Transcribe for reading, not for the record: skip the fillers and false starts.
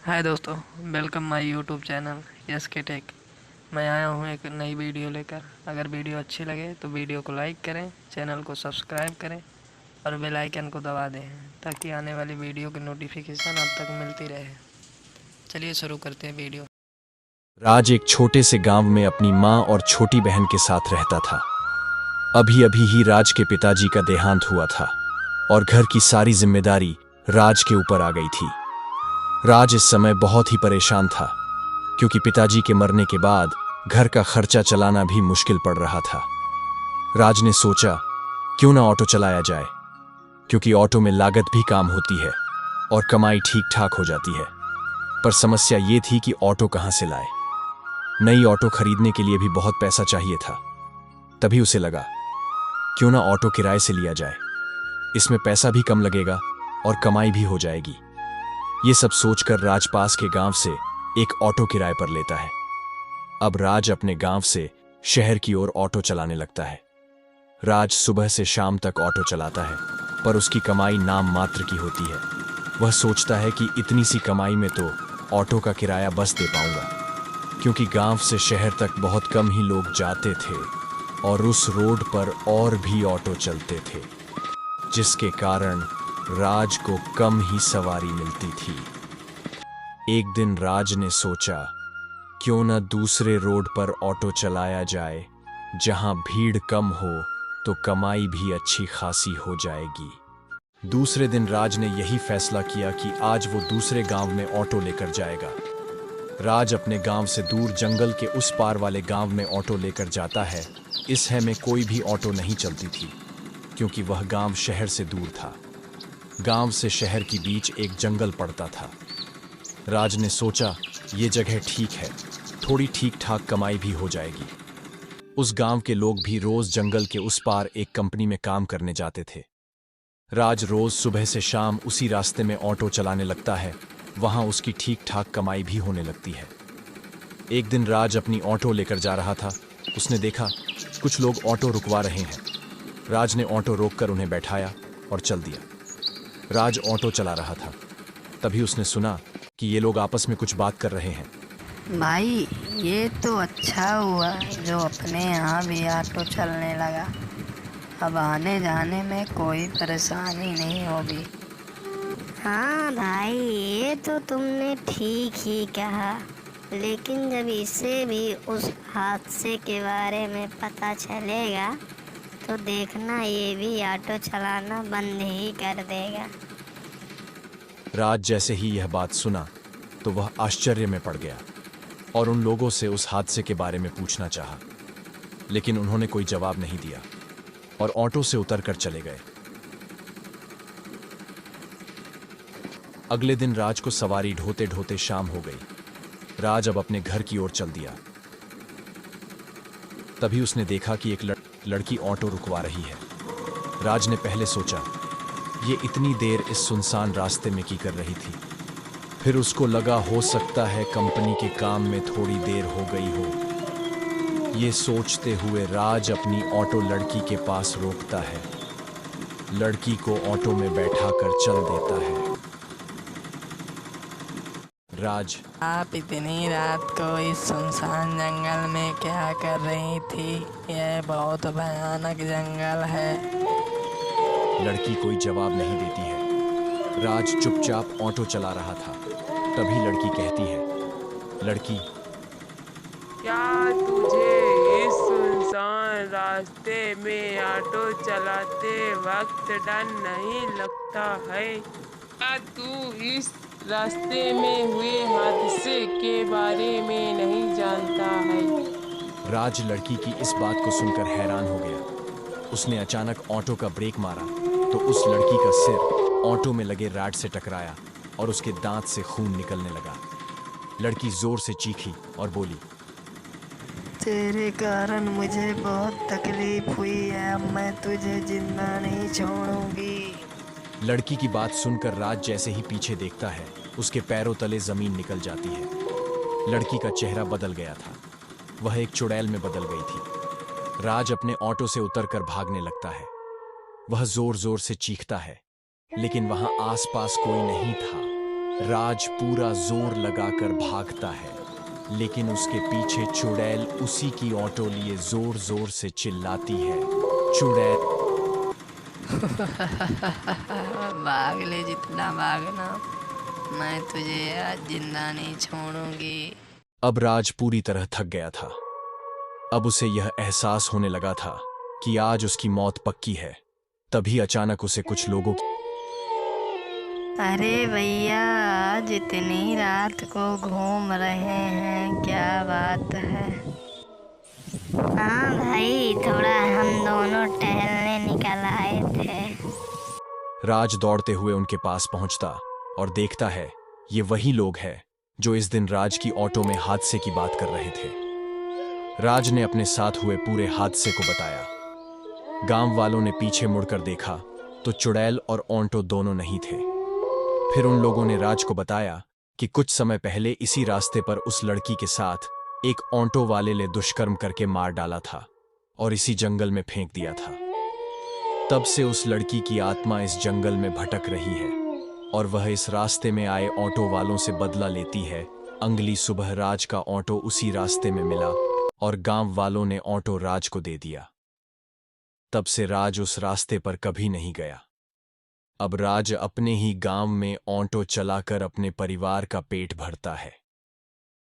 हाय दोस्तों, welcome my YouTube channel yes के take. मैं आया हूँ एक नई वीडियो लेकर। अगर वीडियो अच्छी लगे तो वीडियो को लाइक करें, चैनल को सब्सक्राइब करें और बेल आइकन को दबा दें ताकि आने वाली वीडियो की नोटिफिकेशन आप तक मिलती रहे। चलिए शुरू करते हैं वीडियो। राज एक छोटे से गांव में अपनी माँ और छोटी बहन के साथ रहता था। अभी अभी ही राज के पिताजी का देहांत हुआ था और घर की सारी जिम्मेदारी राज के ऊपर आ गई थी। राज इस समय बहुत ही परेशान था क्योंकि पिताजी के मरने के बाद घर का खर्चा चलाना भी मुश्किल पड़ रहा था। राज ने सोचा क्यों ना ऑटो चलाया जाए, क्योंकि ऑटो में लागत भी काम होती है और कमाई ठीक ठाक हो जाती है। पर समस्या ये थी कि ऑटो कहाँ से लाए। नई ऑटो खरीदने के लिए भी बहुत पैसा चाहिए था। तभी उसे लगा क्यों ना ऑटो किराए से लिया जाए, इसमें पैसा भी कम लगेगा और कमाई भी हो जाएगी। ये सब सोचकर राज पास के गांव से एक ऑटो किराए पर लेता है। अब राज अपने गांव से शहर की ओर ऑटो चलाने लगता है। राज सुबह से शाम तक ऑटो चलाता है, पर उसकी कमाई नाम मात्र की होती है। वह सोचता है कि इतनी सी कमाई में तो ऑटो का किराया बस दे पाऊंगा, क्योंकि गांव से शहर तक बहुत कम ही लोग जाते थे और उस रोड पर और भी ऑटो चलते थे, जिसके कारण राज को कम ही सवारी मिलती थी। एक दिन राज ने सोचा क्यों न दूसरे रोड पर ऑटो चलाया जाए, जहां भीड़ कम हो तो कमाई भी अच्छी खासी हो जाएगी। दूसरे दिन राज ने यही फैसला किया कि आज वो दूसरे गांव में ऑटो लेकर जाएगा। राज अपने गांव से दूर जंगल के उस पार वाले गांव में ऑटो लेकर जाता है। इस है में कोई भी ऑटो नहीं चलती थी, क्योंकि वह गांव शहर से दूर था। गांव से शहर के बीच एक जंगल पड़ता था। राज ने सोचा ये जगह ठीक है, थोड़ी ठीक ठाक कमाई भी हो जाएगी। उस गांव के लोग भी रोज जंगल के उस पार एक कंपनी में काम करने जाते थे। राज रोज सुबह से शाम उसी रास्ते में ऑटो चलाने लगता है। वहां उसकी ठीक ठाक कमाई भी होने लगती है। एक दिन राज अपनी ऑटो लेकर जा रहा था। उसने देखा कुछ लोग ऑटो रुकवा रहे हैं। राज ने ऑटो रोककर उन्हें बैठाया और चल दिया। राज ऑटो चला रहा था, तभी उसने सुना कि ये लोग आपस में कुछ बात कर रहे हैं। भाई, ये तो अच्छा हुआ जो अपने यहाँ भी ऑटो चलने लगा। अब आने जाने में कोई परेशानी नहीं होगी। हाँ भाई, ये तो तुमने ठीक ही कहा। लेकिन जब इसे भी उस हादसे के बारे में पता चलेगा तो देखना ये भी ऑटो चलाना बंद ही कर देगा। राज जैसे ही यह बात सुना तो वह आश्चर्य में पड़ गया और उन लोगों से उस हादसे के बारे में पूछना चाहा, लेकिन उन्होंने कोई जवाब नहीं दिया और ऑटो से उतरकर चले गए। अगले दिन राज को सवारी ढोते ढोते शाम हो गई। राज अब अपने घर की ओर चल दिया। तभी उसने देखा कि एक लड़की ऑटो रुकवा रही है। राज ने पहले सोचा ये इतनी देर इस सुनसान रास्ते में की कर रही थी। फिर उसको लगा हो सकता है कंपनी के काम में थोड़ी देर हो गई हो। ये सोचते हुए राज अपनी ऑटो लड़की के पास रोकता है, लड़की को ऑटो में बैठाकर चल देता है। राज, आप इतनी रात को इस सुनसान जंगल में क्या कर रही थी? यह बहुत भयानक जंगल है। लड़की कोई जवाब नहीं देती है। राज चुपचाप ऑटो चला रहा था। तभी लड़की कहती है, लड़की, क्या तुझे इस सुनसान रास्ते में ऑटो चलाते वक्त डर नहीं लगता है? क्या तू इस रास्ते में हुए हादसे के बारे में नहीं जानता है? राज लड़की की इस बात को सुनकर हैरान हो गया। उसने अचानक ऑटो का ब्रेक मारा तो उस लड़की का सिर ऑटो में लगे रॉड से टकराया और उसके दांत से खून निकलने लगा। लड़की जोर से चीखी और बोली, तेरे कारण मुझे बहुत तकलीफ हुई है। अब मैं तुझे जिंदा नहीं छोड़ूंगी। लड़की की बात सुनकर राज जैसे ही पीछे देखता है, उसके पैरों तले जमीन निकल जाती है। लड़की का चेहरा बदल गया था। वह एक चुड़ैल में बदल गई थी। राज अपने ऑटो से उतरकर भागने लगता है। वह जोर जोर से चीखता है, लेकिन वहां आसपास कोई नहीं था। राज पूरा जोर लगाकर भागता है, लेकिन उसके पीछे चुड़ैल उसी की ऑटो लिए जोर जोर से चिल्लाती है। चुड़ैल भाग ले जितना भागना, मैं तुझे आज जिंदा नहीं छोड़ूंगी। अब राज पूरी तरह थक गया था। अब उसे यह एहसास होने लगा था कि आज उसकी मौत पक्की है। तभी अचानक उसे कुछ लोगों की अरे भैया, आज इतनी रात को घूम रहे हैं, क्या बात है? हाँ भाई, थोड़ा हम दोनों टहलने निकल आए थे। राज दौड़ते हुए उनके पास पहुंचता और देखता है ये वही लोग हैं जो इस दिन राज की ऑटो में हादसे की बात कर रहे थे। राज ने अपने साथ हुए पूरे हादसे को बताया। गांव वालों ने पीछे मुड़कर देखा तो चुड़ैल और ऑटो दोनों नहीं थे। फिर उन लोगों ने राज को बताया कि कुछ समय पहले इसी रास्ते पर उस लड़की के साथ एक ऑटो वाले ने दुष्कर्म करके मार डाला था और इसी जंगल में फेंक दिया था। तब से उस लड़की की आत्मा इस जंगल में भटक रही है और वह इस रास्ते में आए ऑटो वालों से बदला लेती है। अगली सुबह राज का ऑटो उसी रास्ते में मिला और गांव वालों ने ऑटो राज को दे दिया। तब से राज उस रास्ते पर कभी नहीं गया। अब राज अपने ही गांव में ऑटो चलाकर अपने परिवार का पेट भरता है।